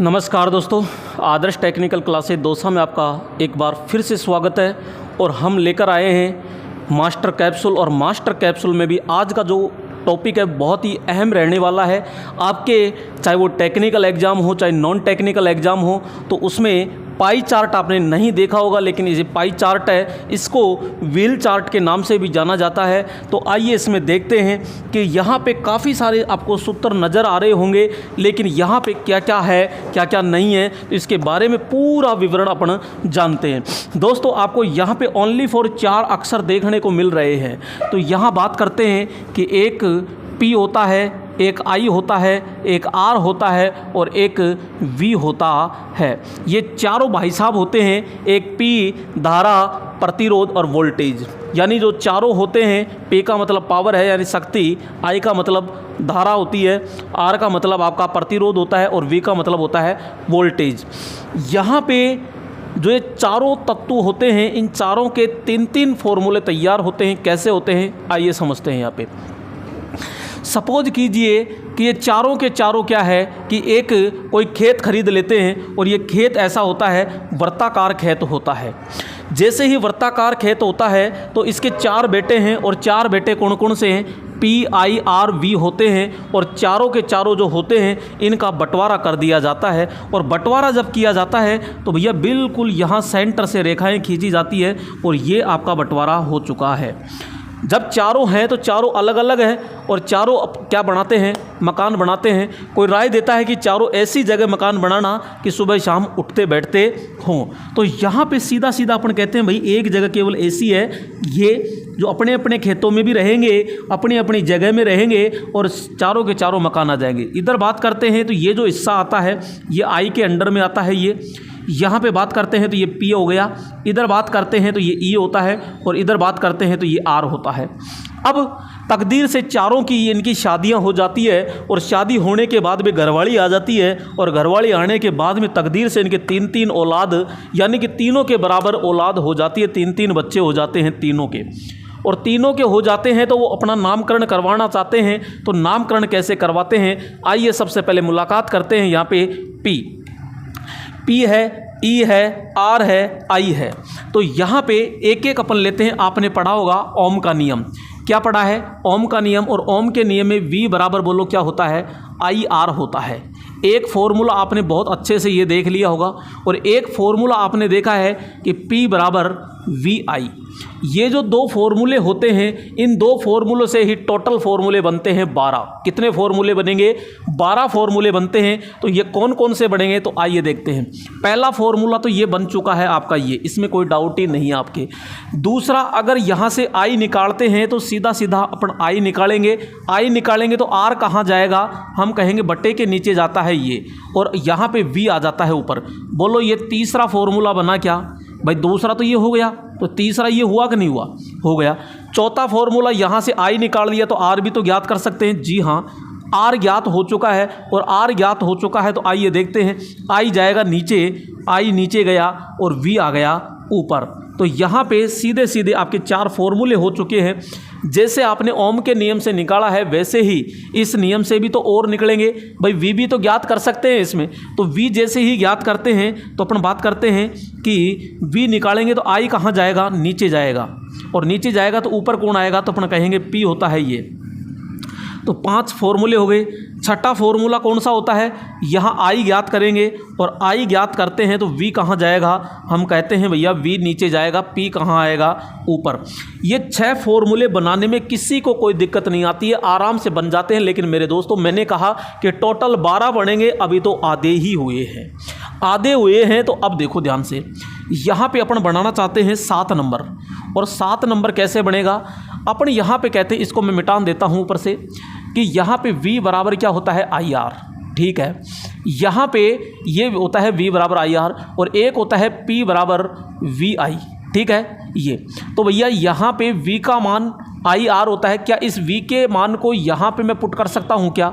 नमस्कार दोस्तों, आदर्श technical classes Dausa में आपका एक बार फिर से स्वागत है। और हम लेकर आए हैं मास्टर कैप्सूल। और मास्टर कैप्सूल में भी आज का जो टॉपिक है बहुत ही अहम रहने वाला है आपके, चाहे वो टेक्निकल एग्ज़ाम हो चाहे नॉन टेक्निकल एग्ज़ाम हो। तो उसमें पाई चार्ट आपने नहीं देखा होगा, लेकिन ये पाई चार्ट है, इसको व्हील चार्ट के नाम से भी जाना जाता है। तो आइए इसमें देखते हैं कि यहाँ पे काफ़ी सारे आपको सूत्र नज़र आ रहे होंगे, लेकिन यहाँ पे क्या क्या है क्या क्या नहीं है, तो इसके बारे में पूरा विवरण अपन जानते हैं। दोस्तों, आपको यहाँ पे ओनली फॉर 4 अक्षर देखने को मिल रहे हैं। तो यहाँ बात करते हैं कि एक पी होता है, एक आई होता है, एक आर होता है और एक वी होता है। ये चारों भाई साहब होते हैं। एक पी धारा, प्रतिरोध और वोल्टेज, यानी जो चारों होते हैं। पी का मतलब पावर है यानी शक्ति, आई का मतलब धारा होती है, आर का मतलब आपका प्रतिरोध होता है और वी का मतलब होता है वोल्टेज। यहाँ पे जो ये चारों तत्व होते हैं, इन चारों के 3-3 फॉर्मूले तैयार होते हैं। कैसे होते हैं आइए समझते हैं। यहाँ पे सपोज कीजिए कि ये चारों के चारों क्या है कि एक कोई खेत खरीद लेते हैं और ये खेत ऐसा होता है, वृत्ताकार खेत होता है। जैसे ही वृत्ताकार खेत होता है तो इसके 4 बेटे हैं और 4 बेटे कौन कौन से हैं? पी, आई, आर, वी होते हैं। और चारों के चारों जो होते हैं इनका बंटवारा कर दिया जाता है। और बंटवारा जब किया जाता है तो भैया बिल्कुल यहाँ सेंटर से रेखाएं खींची जाती है और ये आपका बंटवारा हो चुका है। जब चारों हैं तो चारों अलग अलग हैं और चारों क्या बनाते हैं? मकान बनाते हैं। कोई राय देता है कि चारों ऐसी जगह मकान बनाना कि सुबह शाम उठते बैठते हों। तो यहाँ पे सीधा सीधा अपन कहते हैं भाई एक जगह केवल ऐसी है, ये जो अपने अपने खेतों में भी रहेंगे, अपनी अपनी जगह में रहेंगे और चारों के चारों मकान आ जाएंगे। इधर बात करते हैं तो ये जो हिस्सा आता है ये आई के अंडर में आता है। ये यहाँ पे बात करते हैं तो ये पी हो गया, इधर बात करते हैं तो ये ई होता है और इधर बात करते हैं तो ये आर होता है। अब तकदीर से चारों की इनकी शादियां हो जाती है और शादी होने के बाद में घरवाली आ जाती है और घरवाली आने के बाद में तकदीर से इनके 3-3 औलाद, यानी कि तीनों के बराबर औलाद हो जाती है। 3-3 बच्चे हो जाते हैं तीनों के। और तीनों के हो जाते हैं तो वो अपना नामकरण करवाना चाहते हैं। तो नामकरण कैसे करवाते हैं आइए सबसे पहले मुलाकात करते हैं। यहाँ पे पी है, ई है, आर है, आई है। तो यहाँ पे एक एक अपन लेते हैं। आपने पढ़ा होगा ओम का नियम। क्या पढ़ा है? ओम का नियम। और ओम के नियम में वी बराबर बोलो क्या होता है? आई आर होता है। एक फॉर्मूला आपने बहुत अच्छे से ये देख लिया होगा और एक फॉर्मूला आपने देखा है कि P बराबर वी आई। ये जो 2 फॉर्मूले होते हैं, इन 2 फॉर्मूलों से ही टोटल फॉर्मूले बनते हैं 12। कितने फॉर्मूले बनेंगे? 12 फॉर्मूले बनते हैं। तो ये कौन कौन से बनेंगे तो आइए देखते हैं। पहला फॉर्मूला तो ये बन चुका है आपका, ये इसमें कोई डाउट ही नहीं है आपके। दूसरा, अगर यहाँ से आई निकालते हैं तो सीधा सीधा अपन आई निकालेंगे। आई निकालेंगे तो आर कहाँ जाएगा? हम कहेंगे बट्टे के नीचे जाता है ये, और यहाँ पे वी आ जाता है ऊपर। बोलो ये तीसरा फॉर्मूला बना क्या भाई? दूसरा तो ये हो गया, तो तीसरा ये हुआ कि नहीं हुआ? हो गया। चौथा फॉर्मूला, यहाँ से आई निकाल दिया तो आर भी तो ज्ञात कर सकते हैं। जी हाँ, आर ज्ञात हो चुका है। और आर ज्ञात हो चुका है तो आइए देखते हैं। आई जाएगा नीचे, आई नीचे गया और वी आ गया ऊपर। तो यहाँ पे सीधे सीधे आपके 4 फॉर्मूले हो चुके हैं। जैसे आपने ओम के नियम से निकाला है वैसे ही इस नियम से भी तो और निकलेंगे भाई। वी भी तो ज्ञात कर सकते हैं इसमें। तो वी जैसे ही ज्ञात करते हैं तो अपन बात करते हैं कि वी निकालेंगे तो आई कहाँ जाएगा? नीचे जाएगा। और नीचे जाएगा तो ऊपर कौन आएगा? तो अपन कहेंगे पी होता है ये। तो 5 फॉर्मूले हो गए। छठा फॉर्मूला कौन सा होता है? यहाँ आई ज्ञात करेंगे और आई ज्ञात करते हैं तो वी कहाँ जाएगा? हम कहते हैं भैया वी नीचे जाएगा, पी कहाँ आएगा? ऊपर। ये 6 फॉर्मूले बनाने में किसी को कोई दिक्कत नहीं आती है, आराम से बन जाते हैं। लेकिन मेरे दोस्तों, मैंने कहा कि टोटल 12 बनेंगे, अभी तो आधे ही हुए हैं। आधे हुए हैं तो अब देखो ध्यान से, यहाँ पे अपन बनाना चाहते हैं 7 नंबर। और 7 नंबर कैसे बनेगा? अपन यहाँ पे कहते हैं, इसको मैं मिटान देता हूँ ऊपर से, कि यहाँ पे V बराबर क्या होता है? I R. ठीक है, यहाँ पे ये होता है V बराबर आई आर और एक होता है P बराबर वी आई। ठीक है, ये तो भैया यहाँ पे V का मान आई आर होता है। क्या इस V के मान को यहाँ पे मैं पुट कर सकता हूँ क्या?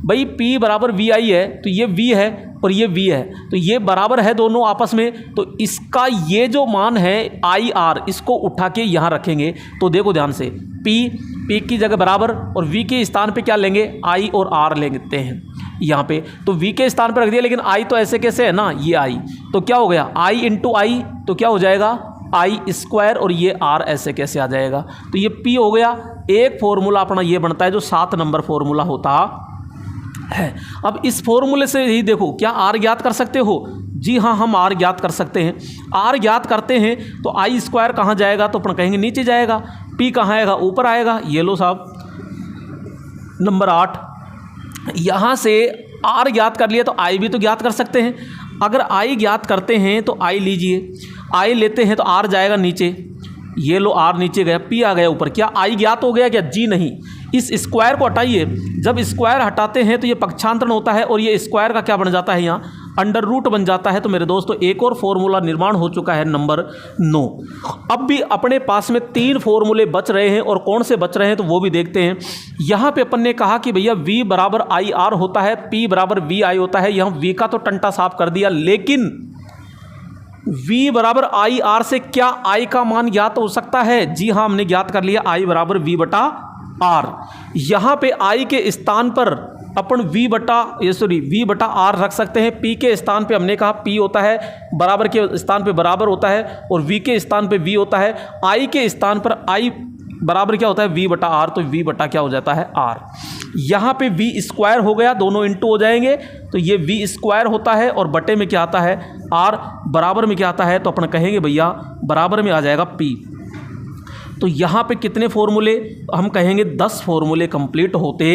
भाई P बराबर वी आई है तो ये V है और ये V है, तो ये बराबर है दोनों आपस में। तो इसका ये जो मान है आई आर, इसको उठा के यहाँ रखेंगे। तो देखो ध्यान से, P की जगह बराबर और V के स्थान पे क्या लेंगे? I और R लेते हैं। यहाँ पे, तो V के स्थान पर रख दिया, लेकिन I तो ऐसे कैसे है ना, ये I, तो क्या हो गया I इंटू आई, तो क्या हो जाएगा I स्क्वायर, और ये R ऐसे कैसे आ जाएगा, तो ये P हो गया। एक फॉर्मूला अपना ये बनता है जो 7 नंबर फॉर्मूला होता है। अब इस फॉर्मूले से ही देखो क्या R ज्ञात कर सकते हो, जी हाँ हम R ज्ञात कर सकते हैं। R ज्ञात करते हैं तो I स्क्वायर कहाँ जाएगा, तो अपन कहेंगे नीचे जाएगा, P कहाँ आएगा, ऊपर आएगा। ये लो साहब नंबर 8, यहाँ से R ज्ञात कर लिया तो I भी तो ज्ञात कर सकते हैं। अगर I ज्ञात करते हैं तो I लीजिए, I लेते हैं तो R जाएगा नीचे, ये लो R नीचे गया, P आ गया ऊपर। क्या I ज्ञात हो गया क्या, जी नहीं। इस स्क्वायर को हटाइए, जब स्क्वायर हटाते हैं तो ये पक्षांतरण होता है, और ये स्क्वायर का क्या बन जाता है, यहाँ अंडर रूट बन जाता है। तो मेरे दोस्तों एक और फॉर्मूला निर्माण हो चुका है, नंबर 9। अब भी अपने पास में 3 फॉर्मूले बच रहे हैं, और कौन से बच रहे हैं तो वो भी देखते हैं। यहाँ पे अपन ने कहा कि भैया V बराबर आई आर होता है, P बराबर वी आई होता है। यहाँ V का तो टंटा साफ कर दिया, लेकिन V बराबर आई आर से क्या I का मान ज्ञात हो सकता है, जी हाँ हमने ज्ञात कर लिया I बराबर V बटा आर। यहाँ पे I के स्थान पर अपन V बटा आर रख सकते हैं। P के स्थान पे हमने कहा P होता है, बराबर के स्थान पे बराबर होता है, और V के स्थान पे V होता है। I के स्थान पर I बराबर क्या होता है, V बटा आर, तो V बटा क्या हो जाता है, R। यहाँ पे V स्क्वायर हो गया, दोनों इंटू हो जाएंगे, तो ये V स्क्वायर होता है, और बटे में क्या आता है R, बराबर में क्या आता है, तो अपन कहेंगे भैया बराबर में आ जाएगा P। तो यहाँ पे कितने फॉर्मूले, हम कहेंगे 10 फॉर्मूले कंप्लीट होते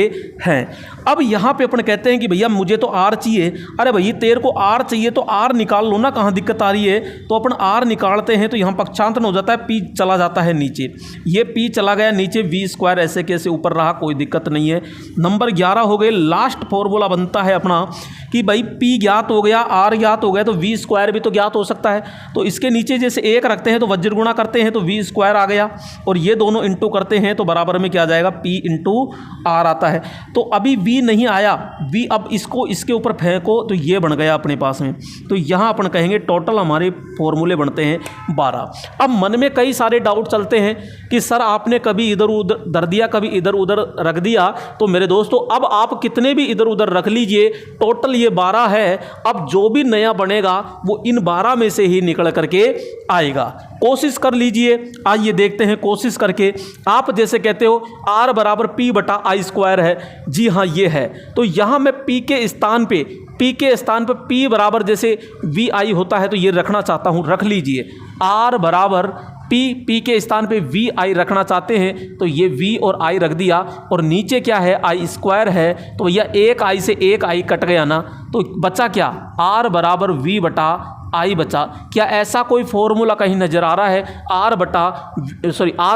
हैं। अब यहाँ पे अपन कहते हैं कि भैया मुझे तो R चाहिए। अरे भैया तेरे को R चाहिए तो R निकाल लो ना, कहाँ दिक्कत आ रही है। तो अपन R निकालते हैं तो यहाँ पक्षांतरण हो जाता है, P चला जाता है नीचे, ये P चला गया नीचे, V स्क्वायर ऐसे कैसे ऊपर रहा, कोई दिक्कत नहीं है। नंबर 11 हो गए। लास्ट फॉर्मूला बनता है अपना कि भाई P ज्ञात हो गया, R ज्ञात हो गया, तो V स्क्वायर भी तो ज्ञात हो सकता है। तो इसके नीचे जैसे 1 रखते हैं तो वज्र गुणा करते हैं तो V स्क्वायर आ गया, और ये दोनों इंटू करते हैं तो बराबर में क्या आ जाएगा, P इंटू आर आता है। तो अभी V नहीं आया, V अब इसको इसके ऊपर फेंको तो ये बन गया अपने पास में। तो यहाँ अपन कहेंगे टोटल हमारे फॉर्मूले बनते हैं 12। अब मन में कई सारे डाउट चलते हैं कि सर आपने कभी इधर उधर धर दिया, कभी इधर उधर रख दिया। तो मेरे दोस्तों अब आप कितने भी इधर उधर रख लीजिए, टोटल ये 12 है। अब जो भी नया बनेगा वो इन 12 में से ही निकल करके आएगा। कोशिश कर लीजिए, आइए देखते हैं कोशिश करके। आप जैसे कहते हो R बराबर P बटा आई स्क्वायर है, जी हाँ ये है। तो यहाँ मैं P के स्थान पे P बराबर जैसे वी आई होता है तो ये रखना चाहता हूँ, रख लीजिए। R बराबर P के स्थान पे वी आई रखना चाहते हैं तो ये V और I रख दिया, और नीचे क्या है I स्क्वायर है, तो भैया एक I से एक I कट गया ना, तो बचा क्या R बराबर V बटा आई बचा। क्या ऐसा कोई फॉर्मूला कहीं नज़र आ रहा है, R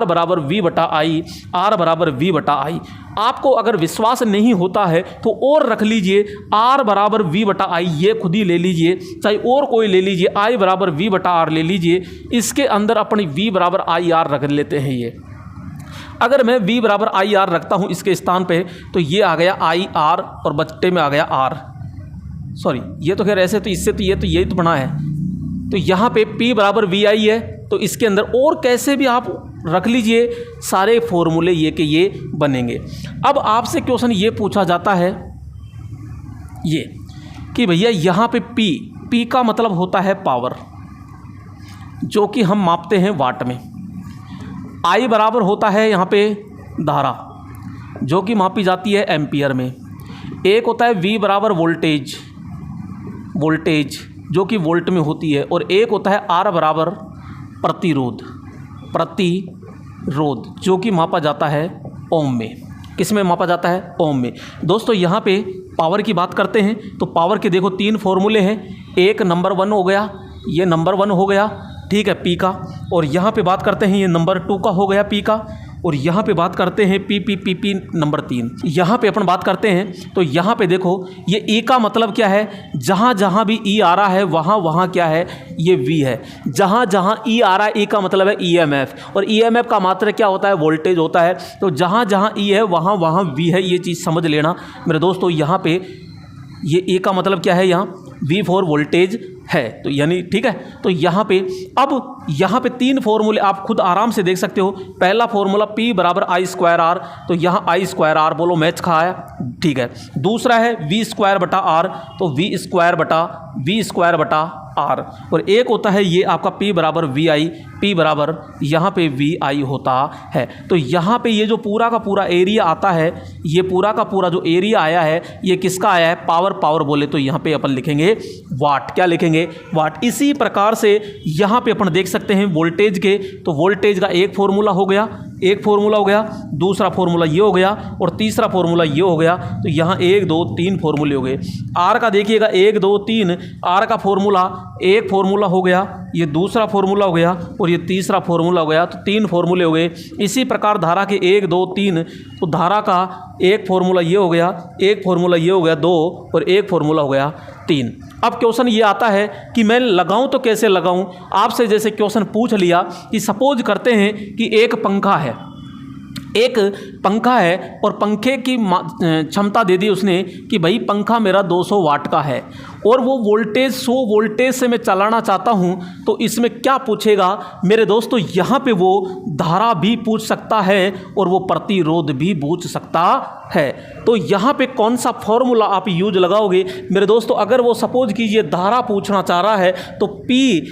बराबर V बटा आई, R बराबर V बटा आई। आपको अगर विश्वास नहीं होता है तो और रख लीजिए, R बराबर V बटा आई ये खुद ही ले लीजिए, चाहे और कोई ले लीजिए, I बराबर V बटा R ले लीजिए। इसके अंदर अपनी V बराबर आई आर रख लेते हैं। ये अगर मैं V बराबर आई आर रखता हूँ इसके स्थान पे तो ये आ गया आई आर, और बट्टे में आ गया R। सॉरी ये तो खैर ऐसे तो इससे तो यही तो बना है। तो यहाँ पे P बराबर वी आई है, तो इसके अंदर और कैसे भी आप रख लीजिए, सारे फॉर्मूले ये के ये बनेंगे। अब आपसे क्वेश्चन ये पूछा जाता है ये कि भैया यहाँ पे P का मतलब होता है पावर, जो कि हम मापते हैं वाट में। I बराबर होता है यहाँ पे धारा, जो कि मापी जाती है एम्पियर में। एक होता है V बराबर वोल्टेज जो कि वोल्ट में होती है, और एक होता है R बराबर प्रतिरोध जो कि मापा जाता है ओम में। किस में मापा जाता है, ओम में। दोस्तों यहाँ पे पावर की बात करते हैं तो पावर के देखो 3 फॉर्मूले हैं। एक नंबर 1 हो गया, ये नंबर 1 हो गया, ठीक है P का। और यहाँ पे बात करते हैं ये नंबर 2 का हो गया P का। और यहाँ पे बात करते हैं P नंबर 3। यहाँ पे अपन बात करते हैं तो यहाँ पे देखो ये E का मतलब क्या है, जहाँ जहाँ भी E आ रहा है वहाँ वहाँ क्या है, ये V है। जहाँ जहाँ E आ रहा है, E का मतलब है EMF, और EMF का मात्रक क्या होता है, वोल्टेज होता है। तो जहाँ जहाँ E है वहाँ वहाँ V है, ये चीज़ समझ लेना मेरे दोस्तों। यहाँ पे ये E का मतलब क्या है, यहाँ V फॉर वोल्टेज है। तो यानी ठीक है, तो यहाँ पे अब यहाँ पे 3 फॉर्मूले आप खुद आराम से देख सकते हो। पहला फॉर्मूला P बराबर I²R, तो यहाँ I²R बोलो मैच खाया, ठीक है। दूसरा है V² बटा R, तो V² बटा R, और एक होता है ये आपका P बराबर VI, P बराबर यहाँ पे VI होता है। तो यहाँ पे ये जो पूरा का पूरा एरिया आता है, ये पूरा का पूरा जो एरिया आया है ये किसका आया है, पावर बोले तो यहाँ पे अपन लिखेंगे वाट। क्या लिखेंगे, वाट। इसी प्रकार से यहाँ पे अपन देख सकते हैं वोल्टेज के, तो वोल्टेज का एक फॉर्मूला हो गया, दूसरा फॉर्मूला ये हो गया, और तीसरा फॉर्मूला ये हो गया। तो यहाँ 1 2 3 फॉर्मूले हो गए। आर का देखिएगा 1 2 3, आर का फॉर्मूला एक फॉर्मूला हो गया, ये दूसरा फॉर्मूला हो गया, और ये तीसरा फॉर्मूला हो गया, तो 3 फॉर्मूले हो गए। इसी प्रकार धारा के 1 2 3, तो धारा का एक फॉर्मूला ये हो गया, एक फॉर्मूला ये हो गया 2, और एक फॉर्मूला हो गया 3। अब क्वेश्चन ये आता है कि मैं लगाऊं तो कैसे लगाऊं। आपसे जैसे क्वेश्चन पूछ लिया कि सपोज करते हैं कि एक पंखा है और पंखे की क्षमता दे दी उसने कि भाई पंखा मेरा 200 वाट का है, और वो वोल्टेज 100 वोल्टेज से मैं चलाना चाहता हूँ, तो इसमें क्या पूछेगा मेरे दोस्तों, यहाँ पे वो धारा भी पूछ सकता है और वो प्रतिरोध भी पूछ सकता है। तो यहाँ पे कौन सा फॉर्मूला आप यूज लगाओगे मेरे दोस्तों। अगर वो सपोज कीजिए धारा पूछना चाह रहा है, तो PVI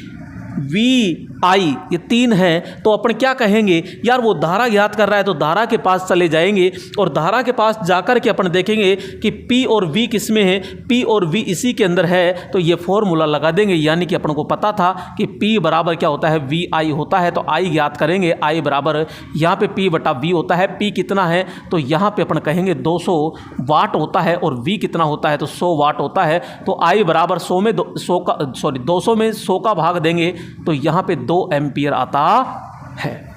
ये 3 है, तो अपन क्या कहेंगे यार, वो धारा ज्ञात कर रहा है तो धारा के पास चले जाएंगे, और धारा के पास जाकर के अपन देखेंगे कि P और V किस में है, P और V इसी के अंदर है, तो ये फॉर्मूला लगा देंगे। यानी कि अपन को पता था कि P बराबर क्या होता है, VI होता है, तो I ज्ञात करेंगे। I बराबर यहाँ पे P बटा V होता है। P कितना है, तो यहाँ पे अपन कहेंगे 200 वाट होता है, और V कितना होता है, तो 100 वाट होता है। तो I बराबर 200 में 100 का भाग देंगे, तो यहाँ पे 2 एम्पियर आता है।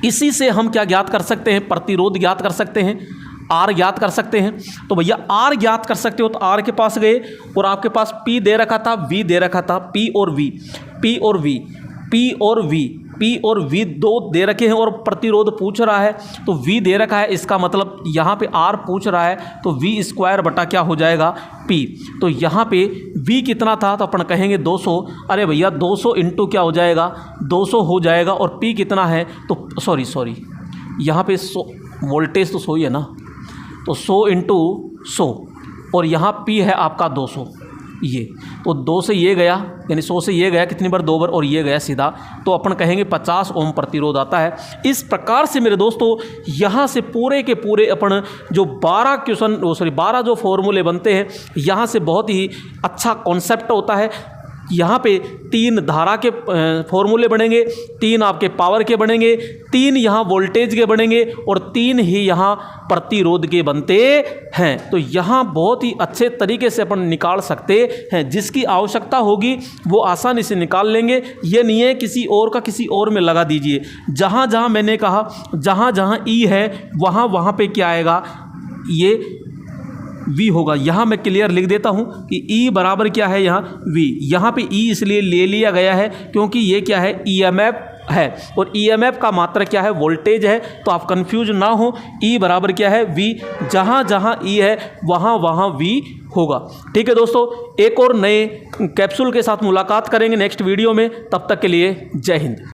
इसी से हम क्या ज्ञात कर सकते हैं, प्रतिरोध ज्ञात कर सकते हैं, R ज्ञात कर सकते हैं। तो भैया R ज्ञात कर सकते हो, तो R के पास गए और आपके पास P दे रखा था, V दे रखा था, P और V 2 दे रखे हैं, और प्रतिरोध पूछ रहा है, तो V दे रखा है, इसका मतलब यहाँ पे R पूछ रहा है, तो V² बटा क्या हो जाएगा, P। तो यहाँ पे V कितना था, तो अपन कहेंगे 200। अरे भैया 200 इंटू क्या हो जाएगा, 200 हो जाएगा, और P कितना है, तो सॉरी यहाँ पे 100 वोल्टेज तो 100 ही है ना, तो 100 इंटू 100, और यहाँ P है आपका 200, ये तो 2 से ये गया, यानी 100 से ये गया कितनी बार, 2 बार, और ये गया सीधा, तो अपन कहेंगे 50 ओम प्रतिरोध आता है। इस प्रकार से मेरे दोस्तों यहाँ से पूरे के पूरे अपन जो 12 जो फॉर्मूले बनते हैं, यहाँ से बहुत ही अच्छा कॉन्सेप्ट होता है। यहाँ पे 3 धारा के फॉर्मूले बनेंगे, 3 आपके पावर के बनेंगे, 3 यहाँ वोल्टेज के बनेंगे, और 3 ही यहाँ प्रतिरोध के बनते हैं। तो यहाँ बहुत ही अच्छे तरीके से अपन निकाल सकते हैं। जिसकी आवश्यकता होगी वो आसानी से निकाल लेंगे। ये नहीं है किसी और का किसी और में लगा दीजिए। जहाँ जहाँ मैंने कहा, जहाँ जहाँ ई है वहाँ पे क्या आएगा, ये V होगा। यहाँ मैं क्लियर लिख देता हूँ कि E बराबर क्या है, यहाँ V। यहाँ पे E इसलिए ले लिया गया है क्योंकि ये क्या है, EMF है, और EMF का मात्रा क्या है, वोल्टेज है। तो आप कंफ्यूज ना हो, E बराबर क्या है, V। जहाँ जहाँ E है वहाँ V होगा। ठीक है दोस्तों, एक और नए कैप्सूल के साथ मुलाकात करेंगे नेक्स्ट वीडियो में। तब तक के लिए जय हिंद।